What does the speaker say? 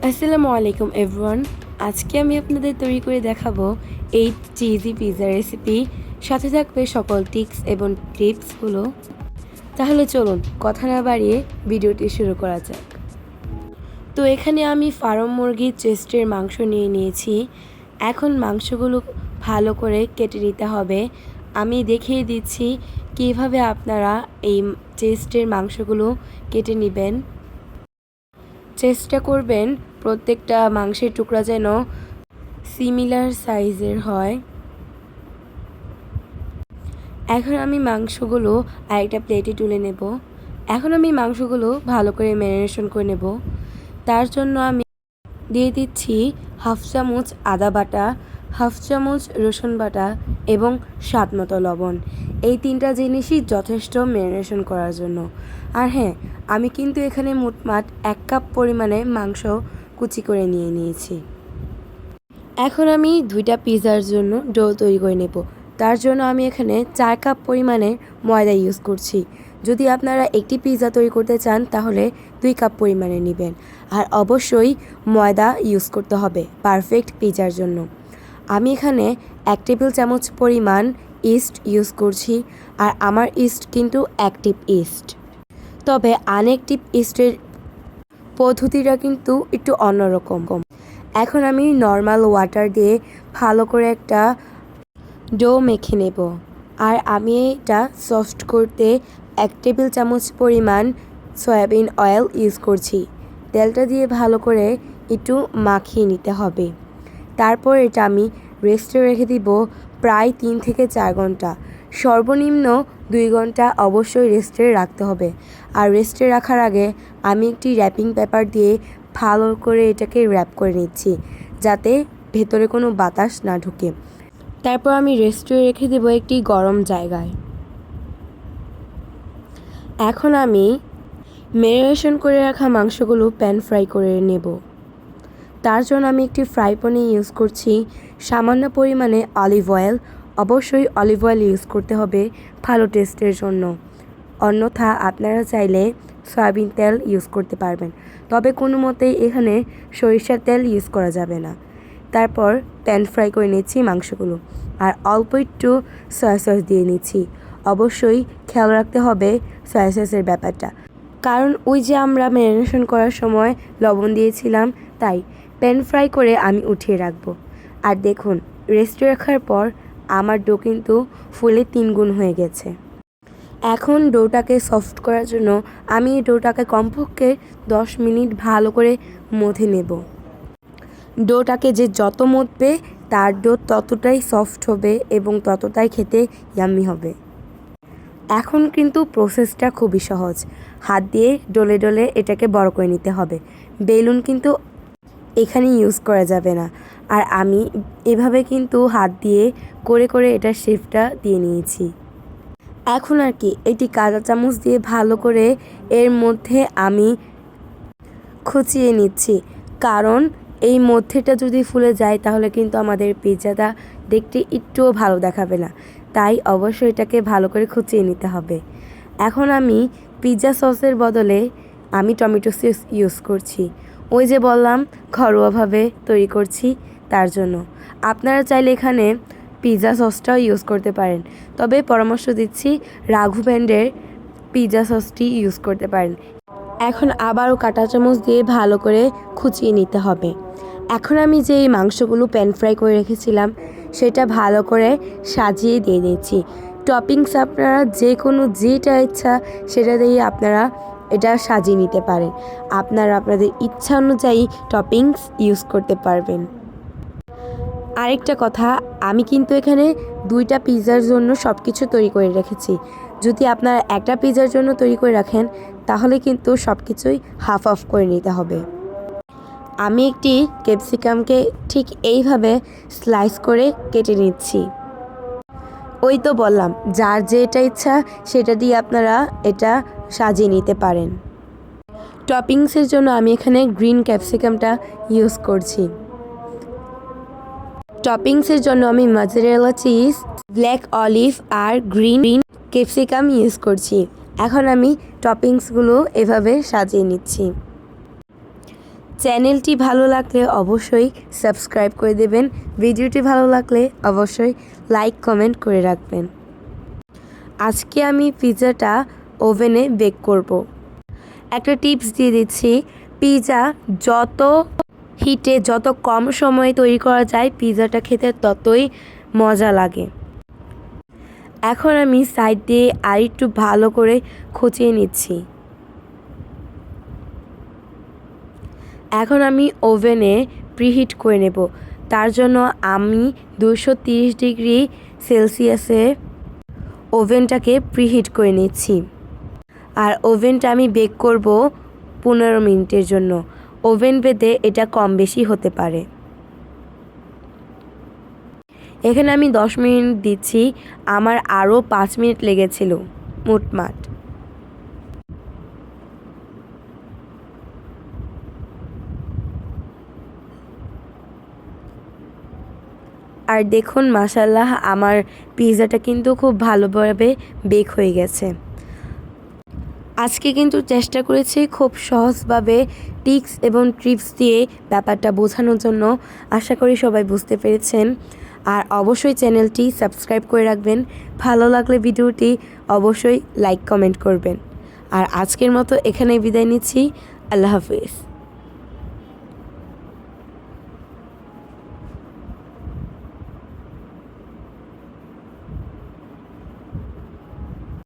আসসালামু আলাইকুম এভরিওয়ান। আজকে আমি আপনাদের তৈরি করে দেখাবো এই চিজি পিৎজা রেসিপি। সাথে থাকবে সকল টিপস এবং টিপসগুলো। তাহলে চলুন কথা না বাড়িয়ে ভিডিওটি শুরু করা যাক। তো এখানে আমি ফার্ম মুরগির চেস্টের মাংস নিয়ে নিয়েছি। এখন মাংসগুলো ভালো করে কেটে নিতে হবে। আমি দেখিয়ে দিচ্ছি কিভাবে আপনারা এই চেস্টের মাংসগুলো কেটে নেবেন। চেষ্টা করবেন প্রত্যেকটা মাংসের টুকরা যেন সিমিলার সাইজের হয়। এখন আমি মাংসগুলো আরেকটা প্লেটে তুলে নেব। এখন আমি মাংসগুলো ভালো করে ম্যারিনেশন করে নেব। তার জন্য আমি দিয়ে দিচ্ছি হাফ চামচ আদা বাটা, হাফ চামচ রসুন বাটা এবং স্বাদ মতো লবণ। এই তিনটা জিনিসই যথেষ্ট ম্যারিনেশন করার জন্য। আর হ্যাঁ, আমি কিন্তু এখানে মোটমাট 1 কাপ পরিমাণে মাংস কুচি করে নিয়ে নিয়েছি। এখন আমি 2টা পিৎজার জন্য ডো তৈরি করে নেব। তার জন্য আমি এখানে 4 কাপ পরিমাণে ময়দা ইউজ করছি। যদি আপনারা একটি পিৎজা তৈরি করতে চান তাহলে 2 কাপ পরিমাণে নেবেন। আর অবশ্যই ময়দা ইউজ করতে হবে পারফেক্ট পিৎজার জন্য। আমি এখানে 1 টেবিল চামচ পরিমাণ ইস্ট ইউজ করছি। আর আমার ইস্ট কিন্তু অ্যাক্টিভ ইস্ট, তবে আনঅ্যাক্টিভ ইস্টের পদ্ধতিটা কিন্তু একটু অন্যরকম। এখন আমি নর্মাল ওয়াটার দিয়ে ভালো করে একটা ডো মেখে নেব। আর আমি এটা সফট করতে 1 টেবিল চামচ পরিমাণ সয়াবিন অয়েল ইউজ করছি। তেলটা দিয়ে ভালো করে একটু মাখিয়ে নিতে হবে। তারপর এটা আমি রেস্টে রেখে দিব প্রায় 3 থেকে 4 ঘন্টা। সর্বনিম্ন 2 ঘন্টা অবশ্যই রেস্টে রাখতে হবে। আর রেস্টে রাখার আগে আমি একটি র্যাপিং পেপার দিয়ে ভালো করে এটাকে র্যাপ করে নিচ্ছি, যাতে ভেতরে কোনো বাতাস না ঢুকে। তারপর আমি রেস্টে রেখে দেবো একটি গরম জায়গায়। এখন আমি ম্যারিনেশন করে রাখা মাংসগুলো প্যান ফ্রাই করে নেব। তার জন্য আমি একটি ফ্রাই প্যানে ইউজ করছি সামান্য পরিমাণে অলিভ অয়েল। অবশ্যই অলিভ অয়েল ইউজ করতে হবে ভালো টেস্টের জন্য। অন্যথা আপনারা চাইলে সয়াবিন তেল ইউজ করতে পারবেন, তবে কোনো মতেই এখানে সরিষার তেল ইউজ করা যাবে না। তারপর প্যান ফ্রাই করে নিচ্ছি মাংসগুলো। আর অল্প একটু সয়া সস দিয়ে নিচ্ছি। অবশ্যই খেয়াল রাখতে হবে সয়া সসের ব্যাপারটা, কারণ ওই যে আমরা ম্যারিনেশন করার সময় লবণ দিয়েছিলাম, তাই প্যান ফ্রাই করে আমি উঠিয়ে রাখবো। আর দেখুন, রেস্টে রাখার পর আমার ডো কিন্তু ফুলে 3 গুণ হয়ে গেছে। এখন ডোটাকে সফট করার জন্য আমি এই ডোটাকে কমপক্ষে 10 মিনিট ভালো করে মথে নেব। ডোটাকে যে যত মথবে তার ডো ততটাই সফট হবে এবং ততটাই খেতে ইয়াম্মি হবে। এখন কিন্তু প্রসেসটা খুবই সহজ। হাত দিয়ে ডলে ডলে এটাকে বড় করে নিতে হবে। বেলুন কিন্তু এখানে ইউজ করা যাবে না। আর আমি এভাবে কিন্তু হাত দিয়ে করে করে এটার শেপটা দিয়ে নিয়েছি। এখন আর কি এটি কাঁচা চামচ দিয়ে ভালো করে এর মধ্যে আমি খুঁচিয়ে নিচ্ছি, কারণ এই মধ্যেটা যদি ফুলে যায় তাহলে কিন্তু আমাদের পিৎজাটা দেখতে একটুও ভালো দেখাবে না। তাই অবশ্যই এটাকে ভালো করে খুঁচিয়ে নিতে হবে। এখন আমি পিৎজা সসের বদলে আমি টমেটো সস ইউজ করছি। ওই যে বললাম ঘরোয়াভাবে তৈরি করছি, তার জন্য। আপনারা চাইলে এখানে পিৎজা সসটাও ইউজ করতে পারেন, তবে পরামর্শ দিচ্ছি রাঘু ব্র্যান্ডের পিৎজা সসটি ইউজ করতে পারেন। এখন আবারও কাঁটা চামচ দিয়ে ভালো করে খুঁচিয়ে নিতে হবে। এখন আমি যে এই মাংসগুলো প্যান ফ্রাই করে রেখেছিলাম সেটা ভালো করে সাজিয়ে দিয়ে দিচ্ছি। টপিংস আপনারা যে কোনো যেটা ইচ্ছা সেটা দিয়ে আপনারা এটা সাজিয়ে নিতে পারেন। আপনারা আপনাদের ইচ্ছা অনুযায়ী টপিংস ইউজ করতে পারবেন। আরেকটা কথা, আমি কিন্তু এখানে 2টা পিৎজার জন্য সব কিছু তৈরি করে রেখেছি। যদি আপনারা একটা পিৎজার জন্য তৈরি করে রাখেন তাহলে কিন্তু সব কিছুই হাফ অফ করে নিতে হবে। আমি একটি ক্যাপসিকামকে ঠিক এইভাবে স্লাইস করে কেটে নিচ্ছি। ওই তো বললাম, যার যেটা ইচ্ছা সেটা দিয়ে আপনারা এটা সাজিয়ে নিতে পারেন। টপিংসের জন্য আমি এখানে গ্রিন ক্যাপসিকামটা ইউজ করছি। টপিংসের জন্য আমি মজেরেলা চিজ, ব্ল্যাক অলিভ আর গ্রিন ক্যাপসিকাম ইউজ করছি। এখন আমি টপিংসগুলো এভাবে সাজিয়ে নিচ্ছি। চ্যানেলটি ভালো লাগলে অবশ্যই সাবস্ক্রাইব করে দেবেন। ভিডিওটি ভালো লাগলে অবশ্যই লাইক কমেন্ট করে রাখবেন। আজকে আমি পিৎজাটা ওভেনে বেক করব। একটা টিপস দিয়ে দিচ্ছি, পিৎজা যত হিটে যত কম সময়ে তৈরি করা যায় পিৎজাটা খেতে ততই মজা লাগে। এখন আমি সাইড দিয়ে আরেকটু ভালো করে খুঁচিয়ে নিচ্ছি। এখন আমি ওভেনে প্রিহিট করে নেব। তার জন্য আমি 230 ডিগ্রি সেলসিয়াসে ওভেনটাকে প্রিহিট করে নিচ্ছি। আর ওভেনটা আমি বেক করব 15 মিনিটের জন্য। ওভেন ভেদে এটা কম বেশি হতে পারে। এখানে আমি 10 মিনিট দিচ্ছি, আমার আরও 5 মিনিট লেগেছিল মোটমাট। আর দেখুন মাশাআল্লাহ আমার পিৎজাটা কিন্তু খুব ভালোভাবে বেক হয়ে গেছে। আজকে কিন্তু চেষ্টা করেছি খুব সহজভাবে টিপস এবং ট্রিপস দিয়ে ব্যাপারটা বোঝানোর জন্য। আশা করি সবাই বুঝতে পেরেছেন। আর অবশ্যই চ্যানেলটি সাবস্ক্রাইব করে রাখবেন। ভালো লাগলে ভিডিওটি অবশ্যই লাইক কমেন্ট করবেন। আর আজকের মতো এখানেই বিদায় নিচ্ছি। আল্লাহ হাফিজ।